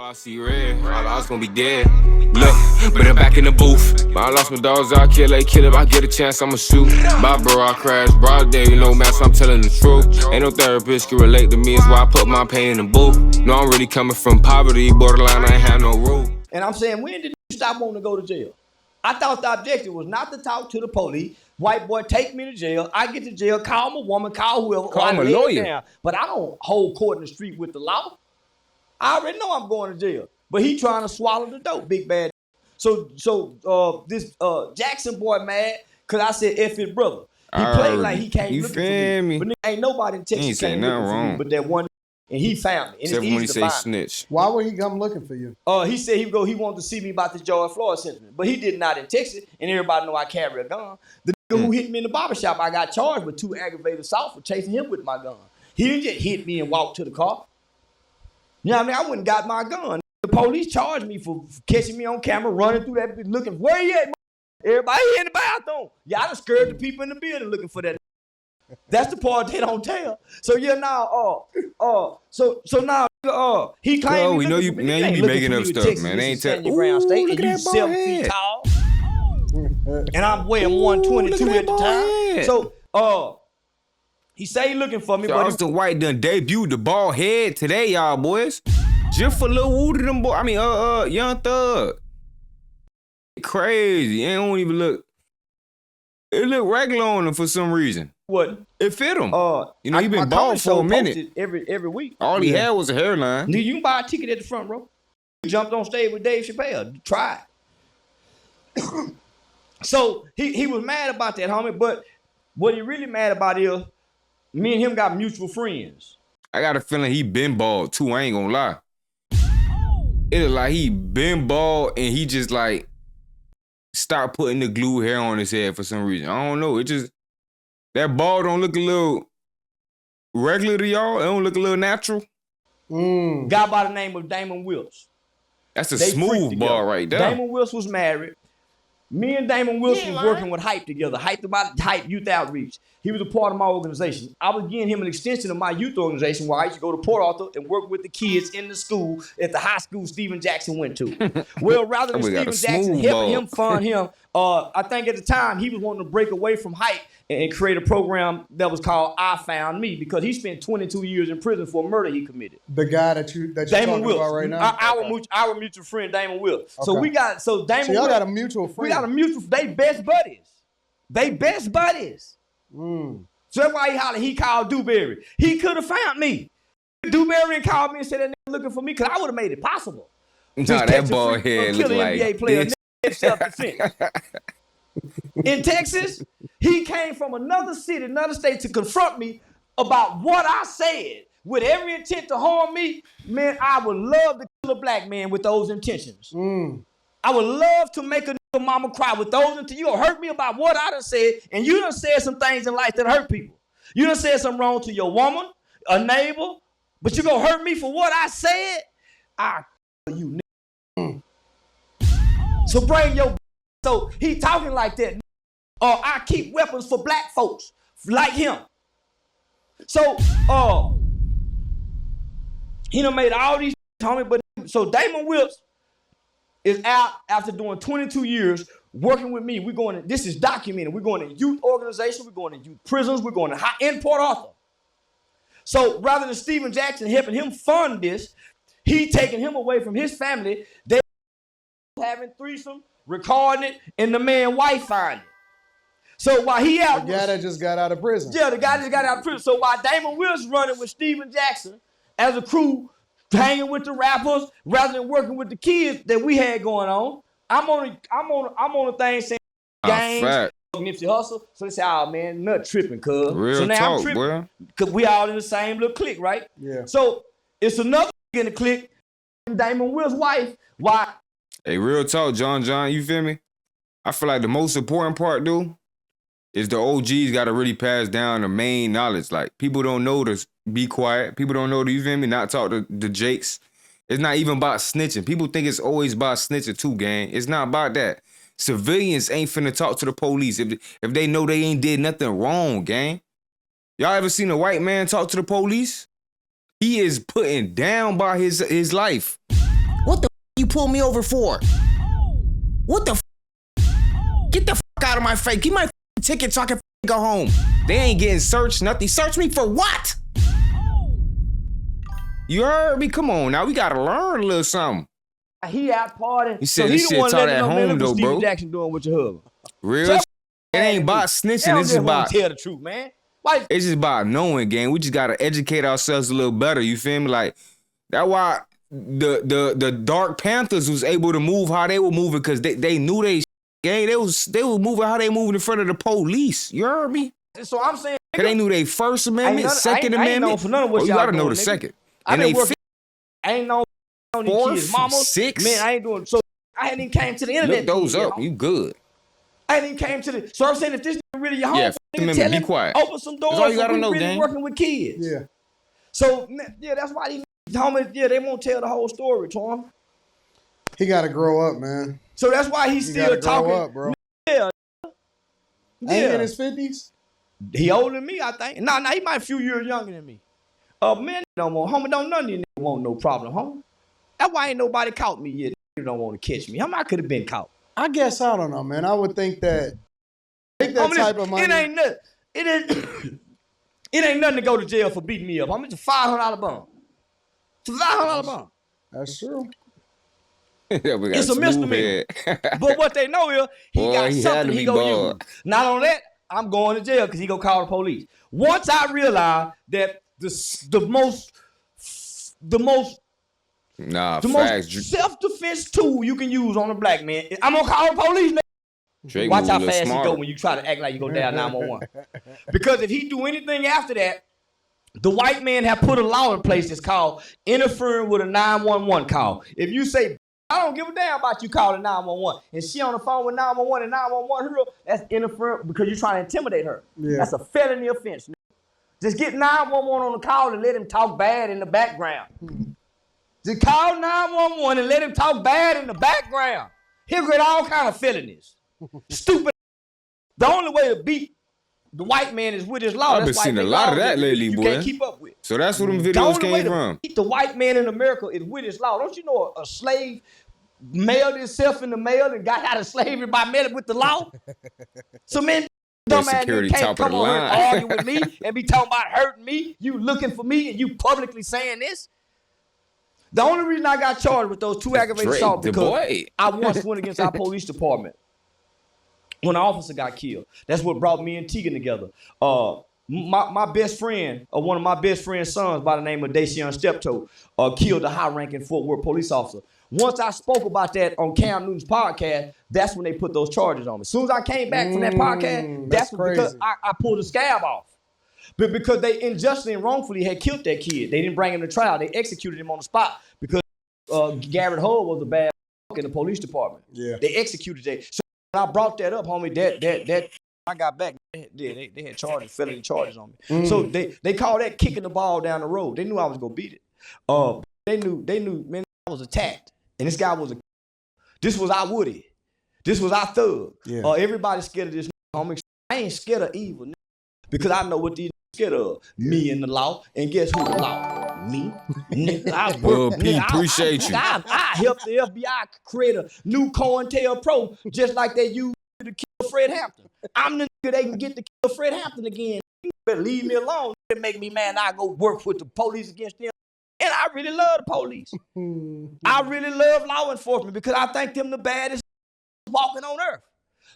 I see red, I was gonna be dead. Look, but I'm back in the booth. I lost my dogs, I kill if I get a chance, I'ma shoot. My bro, I crash, broad day, no mask, I'm telling the truth. Ain't no therapist can relate to me, it's why I put my pain in the booth. No, I'm really coming from poverty, borderline, I ain't have no rule. And I'm saying, when did you stop wanting to go to jail? I thought the objective was not to talk to the police. White boy, take me to jail. I get to jail, call my woman, call whoever. Call my lawyer. Down. But I don't hold court in the street with the law. I already know I'm going to jail. But he trying to swallow the dope, big bad. So this Jackson boy mad because I said F his brother. He played like he came looking for me. But ain't nobody in Texas came looking for me but that one. And he found me. And except when he say snitch. Why would he come looking for you? He said he wanted to see me about the George Floyd sentiment. But he did not in Texas, and everybody know I carry a gun. The nigga who hit me in the barbershop, I got charged with 2 aggravated assault for chasing him with my gun. He didn't just hit me and walk to the car. You know what I mean? I wouldn't got my gun. The police charged me for catching me on camera, running through that, looking, where you at? Everybody in the bathroom. Yeah, I done scared the people in the building looking for that. That's the part they don't tell. So yeah, now, so now, he claimed. Oh, we know you, man. You be making up stuff, man. They ain't telling. Look at that 7 feet tall, and I'm weighing 122 at the time. So, he say he looking for me. Charleston White done debuted the bald head today, y'all boys. Just for Lil Woo to them boy. I mean, Young Thug. Crazy. It don't even look. It look regular on him for some reason. What? It fit him. You know, he been bald for a minute. Every week. All he had was a hairline. You can buy a ticket at the front row. You jumped on stage with Dave Chappelle. Try it. So he was mad about that, homie. But what he really mad about is me and him got mutual friends. I got a feeling he been bald too. I ain't gonna lie. It is like he been bald and he just like start putting the glue hair on his head for some reason. I don't know. It just, that bald don't look a little regular to y'all. It don't look a little natural. Guy by the name of Damon Wills. That's a smooth bald right there. Damon Wills was married. Me and Damon Wilson was working with Hype together. Hype Youth Outreach. He was a part of my organization. I was giving him an extension of my youth organization where I used to go to Port Arthur and work with the kids in the school at the high school Stephen Jackson went to. Well, rather than Stephen Jackson helping him fund him, I think at the time he was wanting to break away from Hype and create a program that was called I Found Me because he spent 22 years in prison for a murder he committed. The guy that you're talking about right now? Our mutual friend, Damon Wills. Okay. So y'all got a mutual friend. We got a mutual, they best buddies. So that's why he called Dewberry. He could have found me. Dewberry called me and said that nigga looking for me because I would have made it possible. Nah, that bald head look like NBA player, self-defense. In Texas, he came from another city, another state to confront me about what I said with every intent to harm me. Man, I would love to kill a black man with those intentions. I would love to make a nigga mama cry with those intentions. You gonna hurt me about what I done said, and you done said some things in life that hurt people. You done said something wrong to your woman, a neighbor, but you gonna hurt me for what I said? I you nigga. So bring your. So he talking like that. I keep weapons for black folks like him. So he done made all these homie, but so Damon Wills is out after doing 22 years working with me. We're going to, this is documented. We're going to youth organizations, we're going to youth prisons, we're going to in Port Arthur. So rather than Stephen Jackson helping him fund this, he taking him away from his family. They having threesome, recording it, and the man wife find it. So while he out, the guy that just got out of prison. Yeah, the guy just got out of prison. So while Damon Wills running with Stephen Jackson as a crew, hanging with the rappers rather than working with the kids that we had going on, I'm on a thing saying gangs, Nipsey Hussle. So they say, "Oh man, nut tripping, cuz." Real so now talk, I'm tripping boy. because we all in the same little clique, right? Yeah. So it's another in the clique, Damon Wills' wife. Why? Hey, real talk, John, you feel me? I feel like the most important part, dude, is the OGs got to really pass down the main knowledge. Like, people don't know to be quiet. People don't know to, you feel me, not talk to the Jakes. It's not even about snitching. People think it's always about snitching too, gang. It's not about that. Civilians ain't finna talk to the police if they know they ain't did nothing wrong, gang. Y'all ever seen a white man talk to the police? He is putting down by his life. pull me over for? What the Get the out of my face. Give my ticket so I can go home. They ain't getting searched, nothing. Search me for what? You heard me? Come on now. We gotta learn a little something. He out partying. He said this shit taught at home though, bro. Jackson doing with your husband. Real shit. It ain't about snitching. It's just about tell the truth, man. It's just about knowing, gang. We just gotta educate ourselves a little better. You feel me? Like that's why the Dark Panthers was able to move how they were moving because they knew they gang. They were moving how they moving in front of the police. You heard me? So I'm saying they knew they First Amendment, Second Amendment. For none of what you gotta know the second. And they ain't no fourth, kids, mama. Six. Man, I ain't doing so. I hadn't even came to the internet. Look those up. You good? I ain't even came to the. So I'm saying if this really your home, yeah, be quiet. Open some doors. That's all you gotta know, really gang. Working with kids. Yeah. So yeah, that's why these homies, they won't tell the whole story, Tom. He got to grow up, man. So that's why he's still talking. Grow up, bro. Yeah. Ain't in his 50s? He older than me, I think. Nah, he might a few years younger than me. Man, no more. Homie, none of you want no problem, homie. That's why ain't nobody caught me yet. You don't want to catch me. I could have been caught. I guess I don't know, man. I would think that type of money. It ain't nothing. It ain't nothing to go to jail for beating me up. It's a $500 bond. It's a $500 bond. That's true. It's a misdemeanor. But what they know is he got something he gonna use. Not on that, I'm going to jail because he gonna call the police. Once I realize that the most self-defense tool you can use on a black man, I'm gonna call the police. Watch how fast you go when you try to act like you go down 911. Because if he do anything after that, the white man have put a law in place that's called interfering with a 911 call. If you say, I don't give a damn about you calling 911, and she on the phone with 911 and 911 her, that's interfering because you're trying to intimidate her. Yeah. That's a felony offense. Just get 911 on the call and let him talk bad in the background. Just call 911 and let him talk bad in the background. He'll get all kind of felonies. Stupid. The only way to beat the white man is with his law. I've been seeing a lot of that lately, boy. You can't keep up with. So that's where them videos came from. The only way to beat the white man in America is with his law. Don't you know a slave mailed himself in the mail and got out of slavery by mailing with the law? So man, dumbass you can't come over and argue with me and be talking about hurting me. You looking for me and you publicly saying this. The only reason I got charged with those 2 aggravated assaults because I once went against our police department when an officer got killed. That's what brought me and Tegan together. My best friend, one of my best friend's sons by the name of Dacian Steptoe, killed a high-ranking Fort Worth police officer. Once I spoke about that on Cam Newton's podcast, that's when they put those charges on me. As soon as I came back from that podcast, that's because I pulled the scab off. But because they unjustly and wrongfully had killed that kid. They didn't bring him to trial. They executed him on the spot because Garrett Hull was a bad in the police department. Yeah. They executed that. So when I brought that up, homie, that I got back, they had charges, felony charges on me. So they called that kicking the ball down the road. They knew I was gonna beat it. They knew, man, I was attacked. And this guy this was our Woody. This was our thug. Yeah. Everybody's scared of this homie. I ain't scared of evil because I know what these scared of. Me and the law. And guess who the law? Me. Nigga, well, Pete, appreciate you. I helped the FBI create a new COINTELPRO just like they used to kill Fred Hampton. I'm the nigga they can get to kill Fred Hampton again. You better leave me alone. It make me mad. I go work with the police against them. And I really love the police. I really love law enforcement because I think them the baddest walking on earth.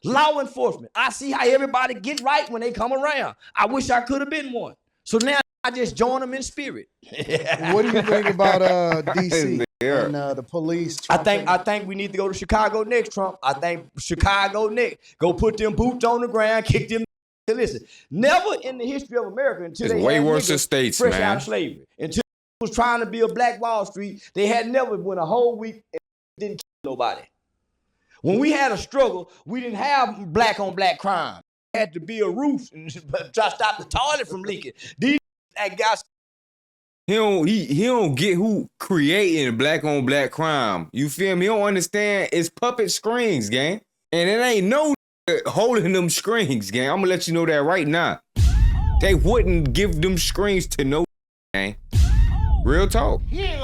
Law enforcement. I see how everybody get right when they come around. I wish I could have been one. So now I just join them in spirit. What do you think about D.C. and the police? I think we need to go to Chicago next, Trump. I think Chicago next. Go put them boots on the ground, kick them. Listen, never in the history of America until it's they way had worse than states, fresh man. out of slavery. Until was trying to be a Black Wall Street, they had never went a whole week and didn't kill nobody. When we had a struggle, we didn't have black on black crime. It had to be a roof and try to stop the toilet from leaking. These guys. He don't get who creating black on black crime. You feel me? He don't understand it's puppet strings, gang. And it ain't no holding them strings, gang. I'm gonna let you know that right now. They wouldn't give them strings to no gang. Real talk.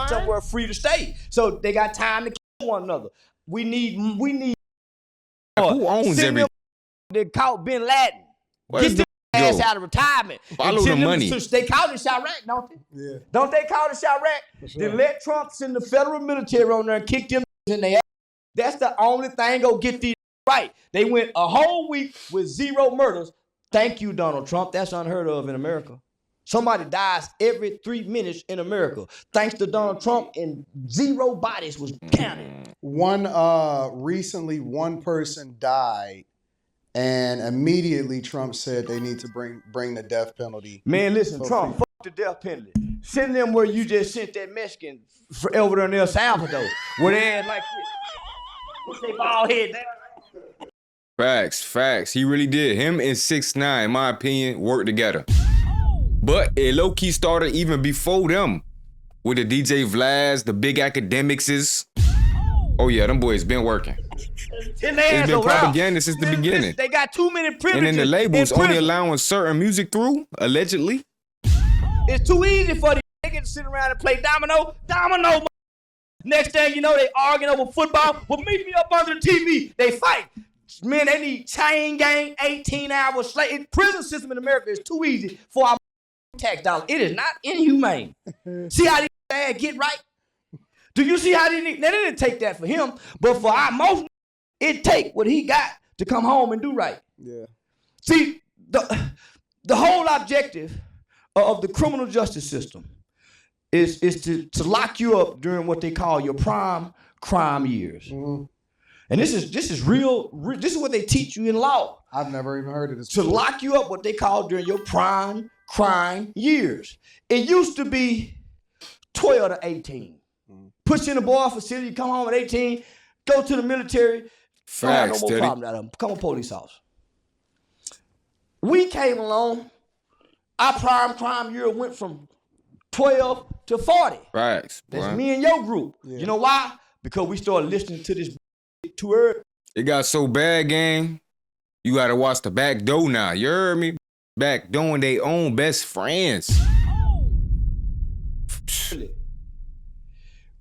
Somewhere free to stay. So they got time to one another. We need. Who owns everything? They caught Bin Laden. Where's Get the their ass go? out of retirement. Follow the money. They caught in Chirac, don't they? Yeah. Don't they call it Chirac? Sure. They let Trump send the federal military on there and kick them in their ass. That's the only thing gonna get these right. They went a whole week with 0 murders. Thank you, Donald Trump. That's unheard of in America. Somebody dies every 3 minutes in America. Thanks to Donald Trump, and 0 bodies was counted. Recently, one person died, and immediately Trump said they need to bring the death penalty. Man, listen, Trump, fuck the death penalty. Send them where you just sent that Mexican over there in El Salvador, where they had like this. They bald head there. Facts. He really did. Him and 6ix9ine, in my opinion, worked together. But it low-key started even before them with the DJ Vlads, the big academics. Oh yeah, them boys been working. It's been propaganda since the beginning. They got too many privileges. And then the labels only allowing certain music through, allegedly. It's too easy for these niggas to sit around and play domino. Next thing you know, they arguing over football. Well, meet me up under the TV. They fight. Man, they need chain gang, 18 hours slave. Prison system in America is too easy for our tax dollars. It is not inhumane. See how these ass get right? Do you see how they didn't take that for him, but for our most, it take what he got to come home and do right. Yeah. See, the whole objective of the criminal justice system is to lock you up during what they call your prime crime years. Mm-hmm. And this is real. This is what they teach you in law. I've never even heard of this. To lock you up, what they call during your prime crime years. It used to be 12 to 18. Put you in a boy facility, come home at 18, go to the military. Facts, no more problem out of them. Become a police officer. We came along. Our prime crime year went from 12 to 40. Facts. That's me and your group. Yeah. You know why? Because we started listening to this too early. It got so bad, gang. You gotta watch the back door now. You heard me? Back doing their own best friends.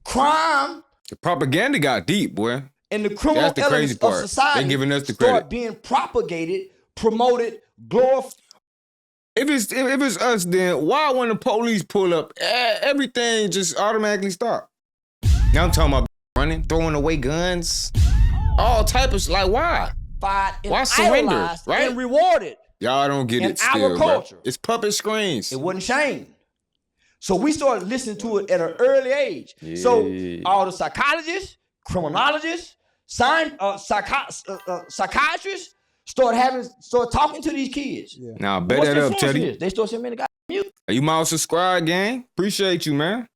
Crime. The propaganda got deep, boy. And the criminal elements of society they giving us the start credit. Being propagated, promoted, glorified. If it's us, then why when the police pull up, everything just automatically stop? Now I'm talking about running, throwing away guns, all type of like why? Why surrender? Right? And rewarded. Y'all don't get it still, our culture. Bro. It's puppet screens. It wasn't shame. So we started listening to it at an early age. Yeah. So all the psychologists, criminologists, psychiatrists start talking to these kids. Yeah. Now bet that up, Teddy. They start saying, man, the guy mute. You might subscribe, gang. Appreciate you, man.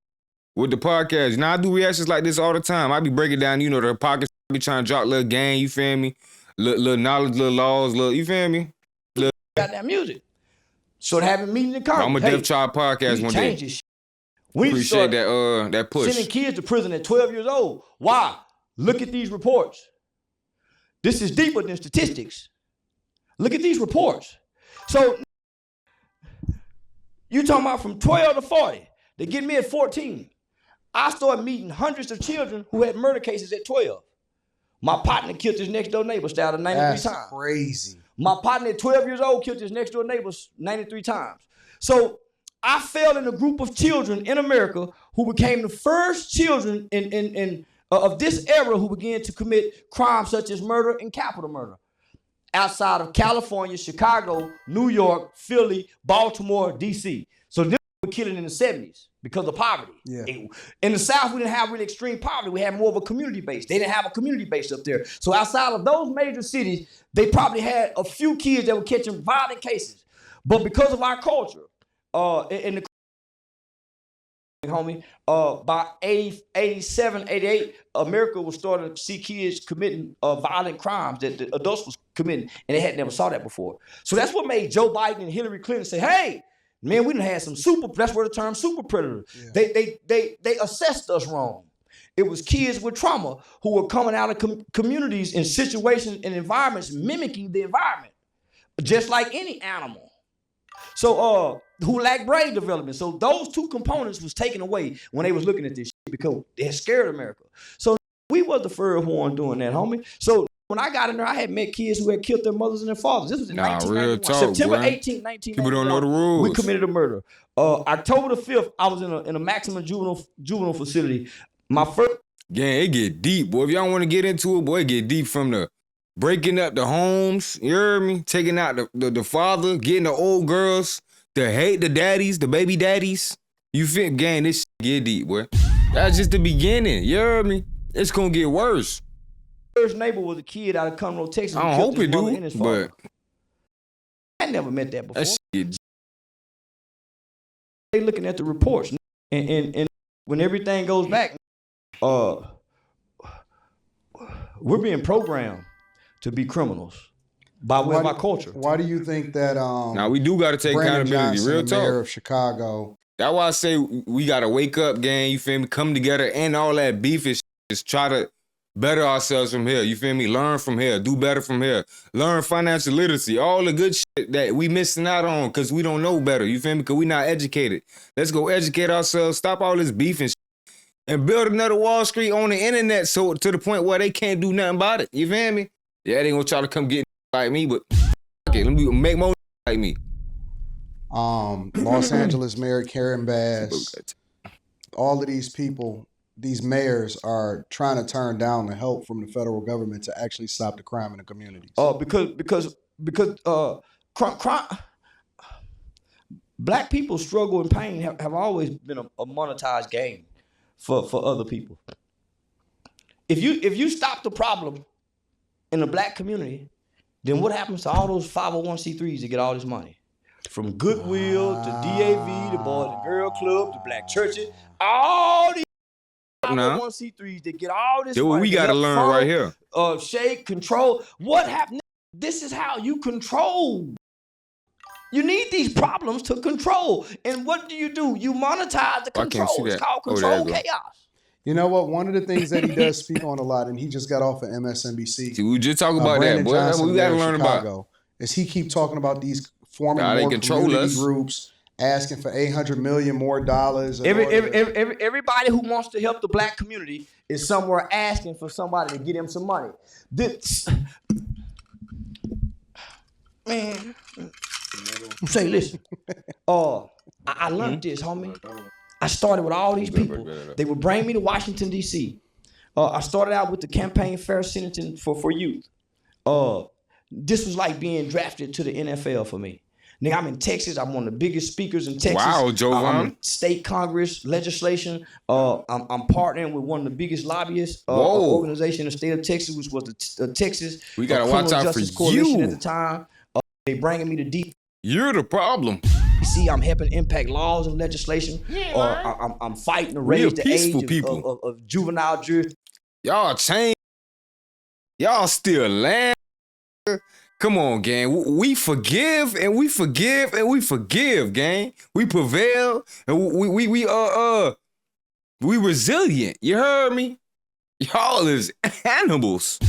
With the podcast. Now I do reactions like this all the time. I be breaking down, you know, the pockets. I be trying to drop little gang, you feel me? Little knowledge, little laws, you feel me? Got that music. So having meetings in Congress. I'm a Death Child podcast one day. We appreciate that push. Sending kids to prison at 12 years old. Why? Look at these reports. This is deeper than statistics. Look at these reports. So you talking about from 12 to 40. They get me at 14. I started meeting hundreds of children who had murder cases at 12. My partner killed his next door neighbor, stabbed him 93 times. That's crazy. My partner at 12 years old killed his next door neighbor 93 times. So I fell in a group of children in America who became the first children of this era who began to commit crimes such as murder and capital murder. Outside of California, Chicago, New York, Philly, Baltimore, D.C. So they were killing in the 70s because of poverty. Yeah. In the South, we didn't have really extreme poverty. We had more of a community base. They didn't have a community base up there. So outside of those major cities, they probably had a few kids that were catching violent cases. But because of our culture, in the homie, by 87, 88, America was starting to see kids committing violent crimes that the adults was committing, and they had never saw that before. So that's what made Joe Biden and Hillary Clinton say, hey, man, we done had some that's where the term super predator. Yeah. They assessed us wrong. It was kids with trauma who were coming out of communities in situations and environments mimicking the environment, just like any animal. So, who lacked brain development. So those two components was taken away when they was looking at this shit because they had scared America. So We was the first one doing that, homie. So when I got in there, I had met kids who had killed their mothers and their fathers. This was in Nah, 1991. real talk, September boy. 18, 1991. People don't know the rules. We committed a murder. October the 5th, I was in a maximum juvenile facility. My first. Yeah, it get deep, boy. If y'all want to get into it, boy, it get deep from the breaking up the homes, you heard me? Taking out the father, getting the old girls to hate the daddies, the baby daddies. You feel, gang, this shit get deep, boy. That's just the beginning, you heard me? It's gonna get worse. First neighbor was a kid out of Conroe, Texas. I don't hope it do, but I never met that before. that shit. They looking at the reports, and when everything goes back, we're being programmed to be criminals by way of our culture. Why do you think that? Now we do got to take Brandon accountability. Johnson, Real the talk. mayor of Chicago. That's why I say we got to wake up, gang. You feel me? Come together, and all that beef is just try to better ourselves from here. You feel me? Learn from here. Do better from here. Learn financial literacy. All the good shit that we missing out on because we don't know better. You feel me? Because we not educated. Let's go educate ourselves. Stop all this beef and shit. And build another Wall Street on the internet so to the point where they can't do nothing about it. You feel me? Yeah, they gonna try to come get like me, but okay, let me make more like me. Los Angeles Mayor Karen Bass. All of these people, these mayors are trying to turn down the help from the federal government to actually stop the crime in the communities. Because crime, black people's struggle and pain have always been a monetized game for other people. If you stop the problem in the black community, then what happens to all those 501c3s that get all this money? From Goodwill to DAV, the Boys and Girl Club, to black churches, all these 501c3s that get all this money. We got to learn right here. Shake, control. What happened? This is how you control. You need these problems to control. And what do? You monetize the control. It's called control chaos. You know what? One of the things that he does speak on a lot, and he just got off of MSNBC. See, we just talk about that, boy. That's what we got to learn about. Is he keep talking about these forming more community groups, asking for $800 million more dollars. Everybody who wants to help the black community is somewhere asking for somebody to get him some money. Man, say, listen. I learned this, homie. I started with all these people. They would bring me to Washington, D.C. I started out with the Campaign Fair Sentencing for Youth. This was like being drafted to the NFL for me. Nigga, I'm in Texas. I'm one of the biggest speakers in Texas. Wow, Joe. I'm in state Congress legislation. I'm partnering with one of the biggest lobbyists organization in the state of Texas, which was the Texas. We gotta watch out for you at the time. They bringing me to deep. You're the problem. See, I'm helping impact laws and legislation. I'm fighting to raise the age of juvenile jurisdiction. Y'all change. Y'all still land. Come on, gang. We forgive and we forgive and we forgive, gang. We prevail and we resilient. You heard me? Y'all is animals.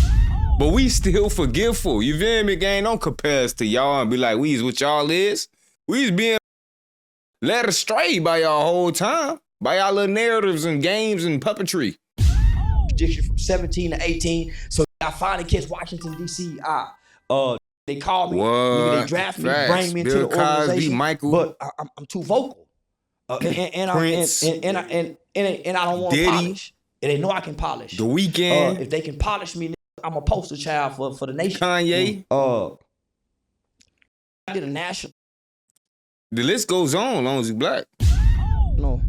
But we still forgiveful. You feel me, gang? Don't compare us to y'all and be like, we is what y'all is. We is being led astray by y'all whole time. By y'all little narratives and games and puppetry. From 17 to 18. So I finally catch Washington, D.C. They call me, they draft me, bring me into the organization. Michael. But I'm too vocal. And I don't want to polish. And they know I can polish. The Weeknd. If they can polish me, I'm a poster child for the nation. Kanye. I did a national. The list goes on as long as he's black. No.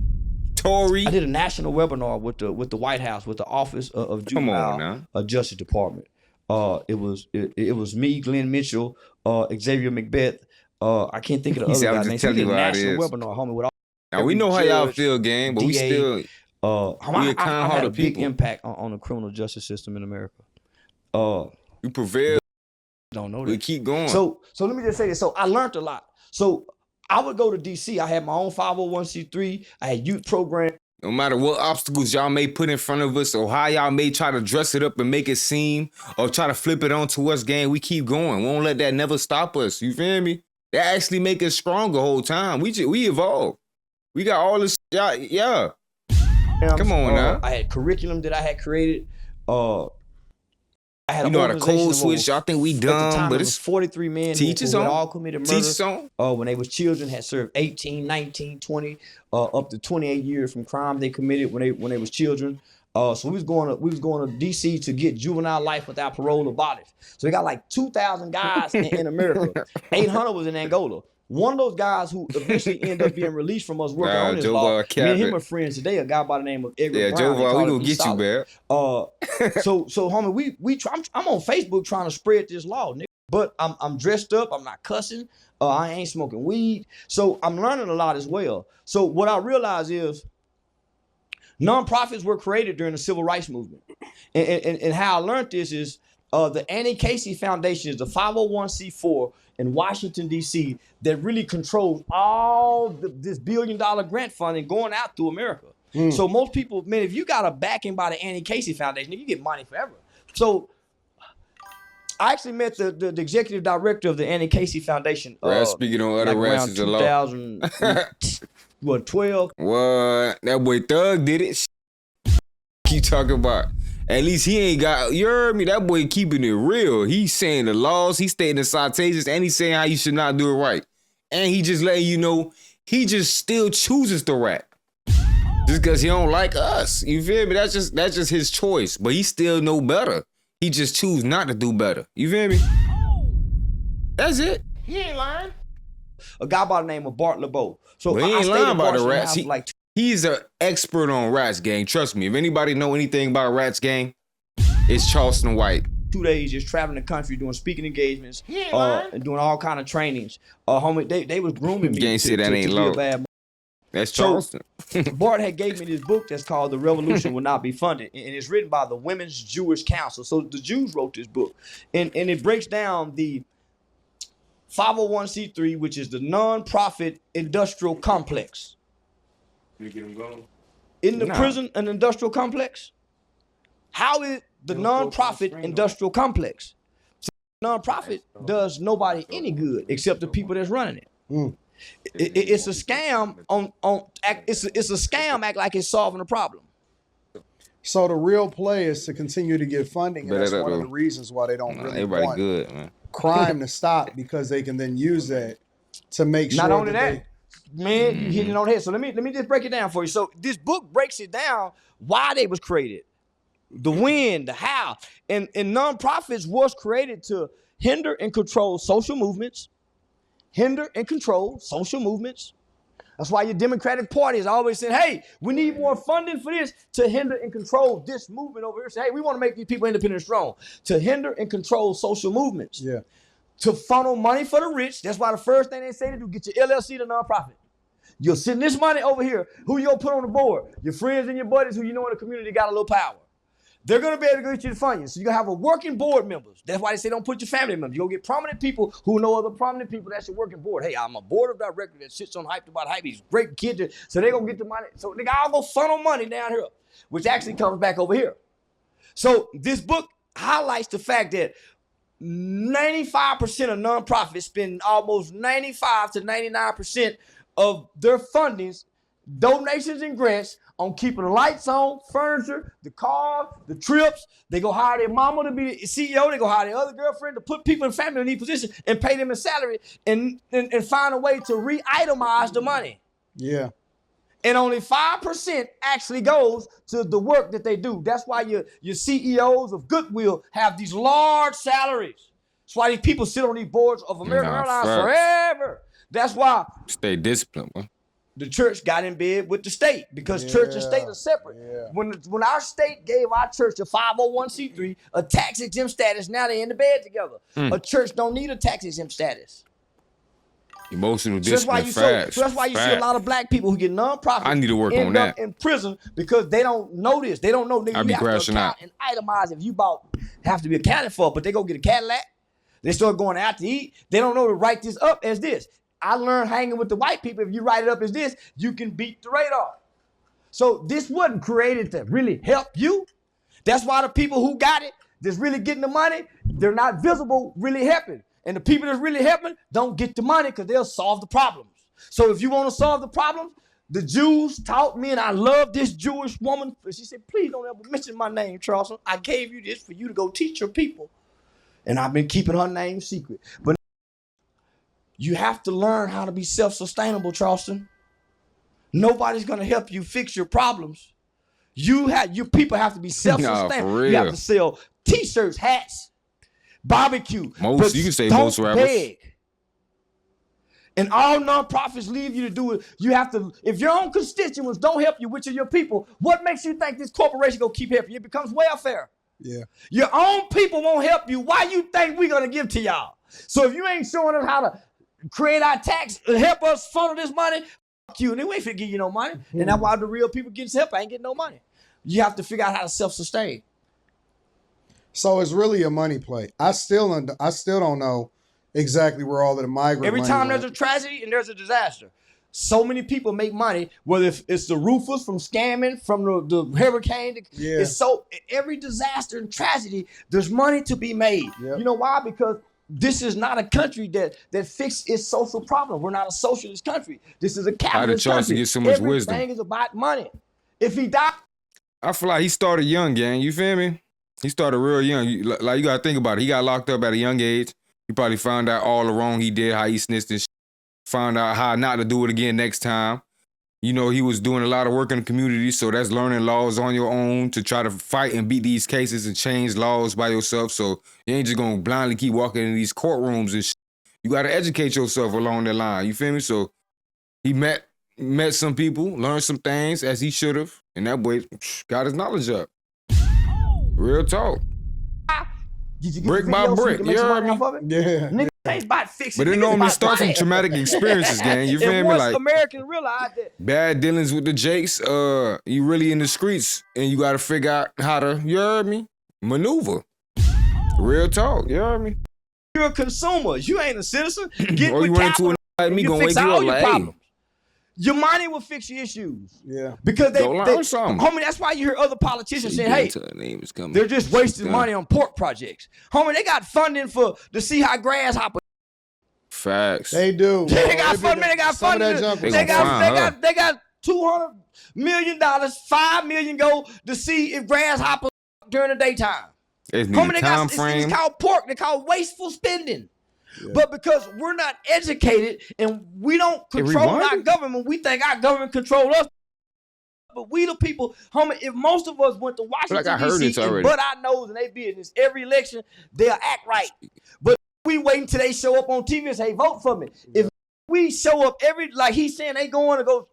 Tory. I did a national webinar with the White House, with the Office of Juvenile Justice Department. It was me, Glenn Mitchell, Xavier Macbeth. I can't think of the other guys. We did a national webinar, homie. With all now we know how y'all feel, gang, but we still we a kind-hearted a big impact on the criminal justice system in America. We prevail. Don't know that. We keep going. So let me just say this. So I learned a lot. So I would go to DC. I had my own 501c3. I had youth program. No matter what obstacles y'all may put in front of us or how y'all may try to dress it up and make it seem or try to flip it onto us, gang, we keep going. We won't let that never stop us. You feel me? That actually make us stronger the whole time. We evolve. We got all this, yeah. Come on now. I had curriculum that I had created. I had You an know how to organization code of switch. Y'all think we at the dumb, time, but it was it's 43 men teach who us had on. all committed Teach murder. us on. When they was children, had served 18, 19, 20, up to 28 years from crimes they committed when they was children. So we was going to DC to get juvenile life without parole or bodies. So we got like 2,000 guys in America. 800 was in Angola. One of those guys who eventually ended up being released from us working on this Joe law. Val Me and him Cappett. are friends today. A guy by the name of Edgar Yeah, Brown. Joe They Val, call we him gonna E. get you, Solid. man. So homie, I'm on Facebook trying to spread this law, nigga. But I'm dressed up. I'm not cussing. I ain't smoking weed. So I'm learning a lot as well. So what I realize is nonprofits were created during the civil rights movement. And how I learned this is the Annie Casey Foundation is the 501c4 in Washington, D.C. that really controls all this $1 billion grant funding going out through America. So most people, man, if you got a backing by the Annie Casey Foundation, you get money forever. So I actually met the executive director of the Annie Casey Foundation. Speaking on other like races of law. 2012. What? That boy Thug did it. You talking about? At least he ain't got, you heard me? That boy keeping it real. He's saying the laws, he's stating the citations, and he's saying how you should not do it right. And he just letting you know he just still chooses to rap. Just because he don't like us. You feel me? That's just his choice. But he still know better. He just choose not to do better. You feel me? That's it. He ain't lying. A guy by the name of Bart LeBeau. So But he I ain't stayed lying in about the Boston rats. House like He's an expert on Rats Gang. Trust me. If anybody know anything about Rats Gang, it's Charleston White. 2 days just traveling the country doing speaking engagements ain't lying. and doing all kind of trainings. Homie, they was grooming me Gang to said that ain't be low. a bad. That's So- Charleston. Bart had gave me this book that's called The Revolution Will Not Be Funded, and it's written by the Women's Jewish Council. So the Jews wrote this book, and it breaks down the 501c3, which is the nonprofit industrial complex. In the prison, an industrial complex? How is the nonprofit industrial complex? So nonprofit does nobody any good except the people that's running it. It's a scam it's a scam act like it's solving a problem. So the real play is to continue to get funding, and that's one of the reasons why they don't really Everybody want good, man. crime to stop, because they can then use that to make sure Not only that that, man, you hit it on the head. So let me just break it down for you. So this book breaks it down why they was created, the when, the how, and nonprofits was created to hinder and control social movements. Hinder and control social movements. That's why your Democratic Party is always saying, hey, we need more funding for this to hinder and control this movement over here. Say, hey, we want to make these people independent and strong. To hinder and control social movements. Yeah. To funnel money for the rich. That's why the first thing they say to do, get your LLC to nonprofit. You'll send this money over here. Who you'll put on the board? Your friends and your buddies who you know in the community got a little power. They're going to be able to get you the funding. So you're going to have a working board members. That's why they say don't put your family members. You're going to get prominent people who know other prominent people. That's your working board. Hey, I'm a board of directors that sits on Hyped About Hype. He's great kids. So they're going to get the money. So they all go funnel money down here, which actually comes back over here. So this book highlights the fact that 95% of nonprofits spend almost 95 to 99% of their fundings, donations and grants, on keeping the lights on, furniture, the cars, the trips. They go hire their mama to be the CEO. They go hire their other girlfriend to put people in family in these positions and pay them a salary and find a way to re-itemize the money. Yeah. And only 5% actually goes to the work that they do. That's why your CEOs of Goodwill have these large salaries. That's why these people sit on these boards of American Airlines forever. That's why Stay disciplined, man. the church got in bed with the state, because church and state are separate. Yeah. When our state gave our church a 501c3, a tax exempt status, now they're in the bed together. A church don't need a tax exempt status. Emotional So that's why discipline, you that's why you see a lot of black people who get nonprofits. I need to work on end up that. in prison because they don't know this. They don't know. I be You have to crashing account out. and itemize if you have to be accounted for. But they go get a Cadillac. They start going out to eat. They don't know to write this up as this. I learned hanging with the white people. If you write it up as this, you can beat the radar. So this wasn't created to really help you. That's why the people who got it, that's really getting the money, they're not visible, really helping. And the people that's really helping don't get the money because they'll solve the problems. So if you want to solve the problems, The Jews taught me, and I love this Jewish woman. She said, please don't ever mention my name, Charleston. I gave you this for you to go teach your people. And I've been keeping her name secret. But you have to learn how to be self-sustainable, Charleston. Nobody's going to help you fix your problems. You people have to be self-sustainable. Nah, you have to sell T-shirts, hats, barbecue. Most, you can say most rappers. Beg. And all nonprofits leave you to do it. You have to, if your own constituents don't help you, which are your people, what makes you think this corporation gonna keep helping you? It becomes welfare. Yeah. Your own people won't help you. Why you think we're gonna give to y'all? So if you ain't showing us how to create our tax, help us funnel this money, fuck you. And they ain't finna give you no money. And that's why the real people getting help. I ain't getting no money. You have to figure out how to self-sustain. So it's really a money play. I still don't know exactly where all of the migrant Every money time went. there's a tragedy and there's a disaster, so many people make money, whether it's the roofers from scamming, from the hurricane. Yeah. It's so every disaster and tragedy, there's money to be made. Yep. You know why? Because this is not a country that fixes its social problem. We're not a socialist country. This is a capitalist country. Get so much Everything wisdom. is about money. If he died, I feel like he started young, gang. You feel me? He started real young. Like, you gotta think about it. He got locked up at a young age. He probably found out all the wrong he did, how he snitched and shit. Found out how not to do it again next time. You know, he was doing a lot of work in the community, so that's learning laws on your own to try to fight and beat these cases and change laws by yourself. So you ain't just gonna blindly keep walking in these courtrooms and shit. You gotta educate yourself along that line. You feel me? So he met some people, learned some things as he should have, and that boy got his knowledge up. Real talk. did you get Brick the by video so you brick, can make you some heard money me? off of it? Yeah. Niggas ain't about fixing. But it niggas normally about start from money. traumatic experiences, gang. You feel And me? once Like Americans realize that bad dealings with the Jakes, you really in the streets and you gotta figure out how to, you heard me? Maneuver. Real talk, you heard me? you're a consumer, you ain't a citizen. Get Or with you run into capital, a like me you gonna fix wake you all up your like, hey, problems. Your money will fix your issues. Yeah. Because Go learn something. homie, that's why you hear other politicians saying, hey, name is coming. they're just wasting money on pork projects. Homie, they got funding to see how grasshopper. Facts. They do. They got funding. They got Some of funding. that junk They was They gonna find got $200 million, $5 million go to see if grasshoppers during the daytime. It's Homie, need they a time got frame. it's called pork. They call wasteful spending. Yeah. But because we're not educated and we don't control our rewinded? government, we think our government control us. But we the people, homie, if most of us went to Washington, I heard this D.C. and already. butt our nose in their business every election, they'll act right. But we wait until they show up on TV and say, vote for me. If we show up like he's saying they going to go,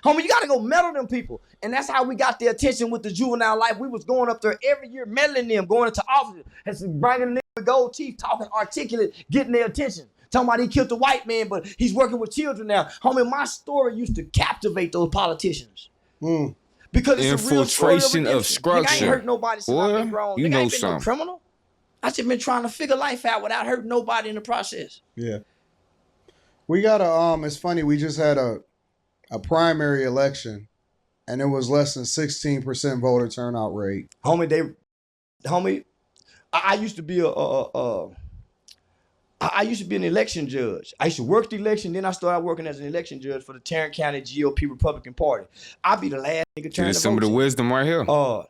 homie, you got to go meddle them people. And that's how we got their attention with the juvenile life. We was going up there every year, meddling them, going into offices, and bringing them with gold teeth, talking articulate, getting their attention. Talking about he killed the white man, but he's working with children now. Homie, my story used to captivate those politicians. Because it's a real story Infiltration of redemption. Nigga, I structure. ain't hurt nobody since I've been grown. You Nigga, I know ain't been no something. criminal. I just been trying to figure life out without hurting nobody in the process. Yeah. We got it's funny, we just had a primary election and it was less than 16% voter turnout rate. Homie, I used to be I used to be an election judge. I used to work the election, then I started working as an election judge for the Tarrant County GOP Republican Party. I'd be the last nigga turning There's the some of the votes in. wisdom right here. I'll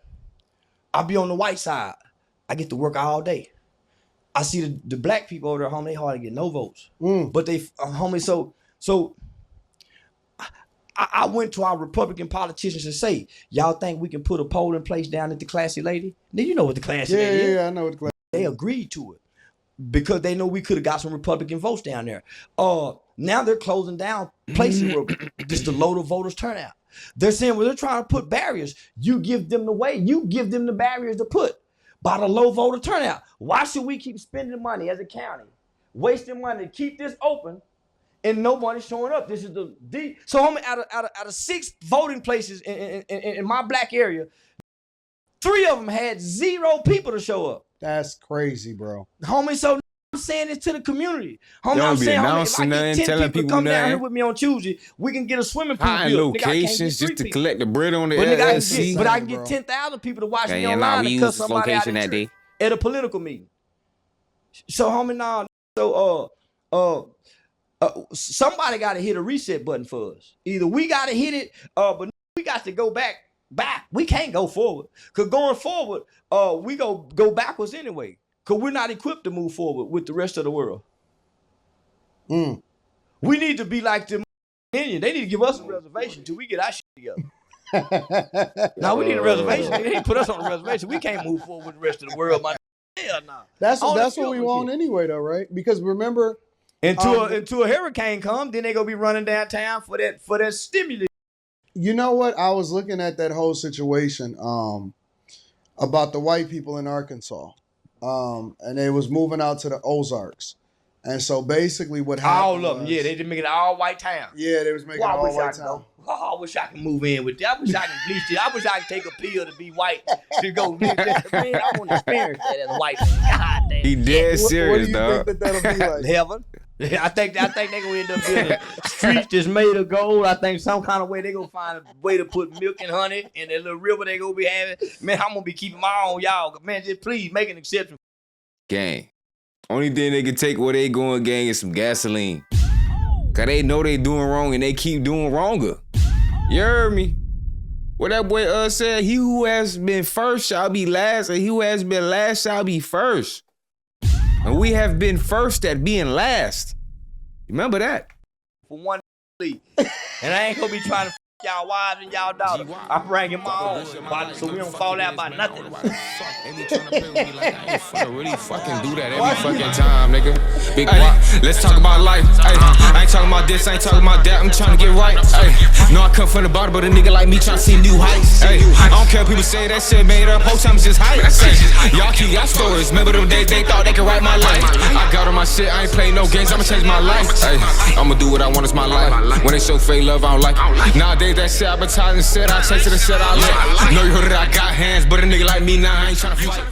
be on the white side. I get to work all day. I see the black people over there, homie, they hardly get no votes. But they, homie, so I went to our Republican politicians and say, y'all think we can put a poll in place down at the Classy Lady? Then you know what the Classy Lady is. Yeah, I know what the They agreed to it because they know we could have got some Republican votes down there. Now they're closing down places where just to low the voters turnout. They're saying, well, they're trying to put barriers. You give them the way. You give them the barriers to put by the low voter turnout. Why should we keep spending money as a county, wasting money to keep this open and nobody's showing up? This is so homie, out of 6 voting places in my black area, 3 of them had 0 people to show up. That's crazy, bro. Homie, so I'm saying this to the community. Homie, Y'all I'm be saying, homie, if I announcing get nothing, 10 telling people to people come down nothing. here with me on Tuesday, we can get a swimming pool High built. Nigga, I can't get locations 3 just to people. collect the bread on the But nigga, LLC. but I can Bro. get 10,000 people to watch me Yeah, online we and cut use this somebody out location in that church day. at a political meeting. So homie, nah. So somebody got to hit a reset button for us. Either we got to hit it, but we got to go back. We can't go forward. Because going forward, we go backwards anyway. Because we're not equipped to move forward with the rest of the world. We need to be like them Indians. They need to give us a reservation till we get our shit together. No, we need a reservation. They need to put us on a reservation. We can't move forward with the rest of the world. Hell no. That's what we want anyway, though, right? Because remember, until a hurricane comes, then they gonna be running downtown for that stimulus. You know what? I was looking at that whole situation about the white people in Arkansas, and they was moving out to the Ozarks, and so basically what happened? All of them, yeah, they just making it all white town. Yeah, they was making it all white town. I wish I could move in with that. I wish I could bleach it. I wish I could take a pill to be white to go. Man, I want to experience that as a white man. God damn. He dead serious, dog. What do you think that'll be like? Heaven. I think they gonna end up building streets that's made of gold. I think some kind of way they gonna find a way to put milk and honey in that little river they gonna be having. Man, I'm gonna be keeping my own, y'all. Man, just please make an exception. Gang. Only thing they can take where they going, gang, is some gasoline. Cause they know they doing wrong and they keep doing wronger. You heard me? What that boy said, he who has been first shall be last, and he who has been last shall be first. And we have been first at being last. Remember that? For one, and I ain't gonna be trying to y'all wives and y'all daughters. I'm bringing my own, so we don't fall out by nothing. Really fucking do that every fucking time, nigga. Big Guappo, let's talk about life. I ain't talking about this, I ain't talking about that. I'm trying to get right. No, I come from the bottom, but a nigga like me trying to see new heights. I don't care if people say that shit made up. Whole time it's just hype. Y'all keep y'all stories. Remember them days they thought they could write my life. I got on my shit, I ain't playing no games. I'ma change my life. I'ma do what I want, it's my life. When they show fake love, I don't like. Nowadays that shit advertising shit, I chase it and shit I like. Know you heard that I got hands, but a nigga like me now, I ain't tryna future.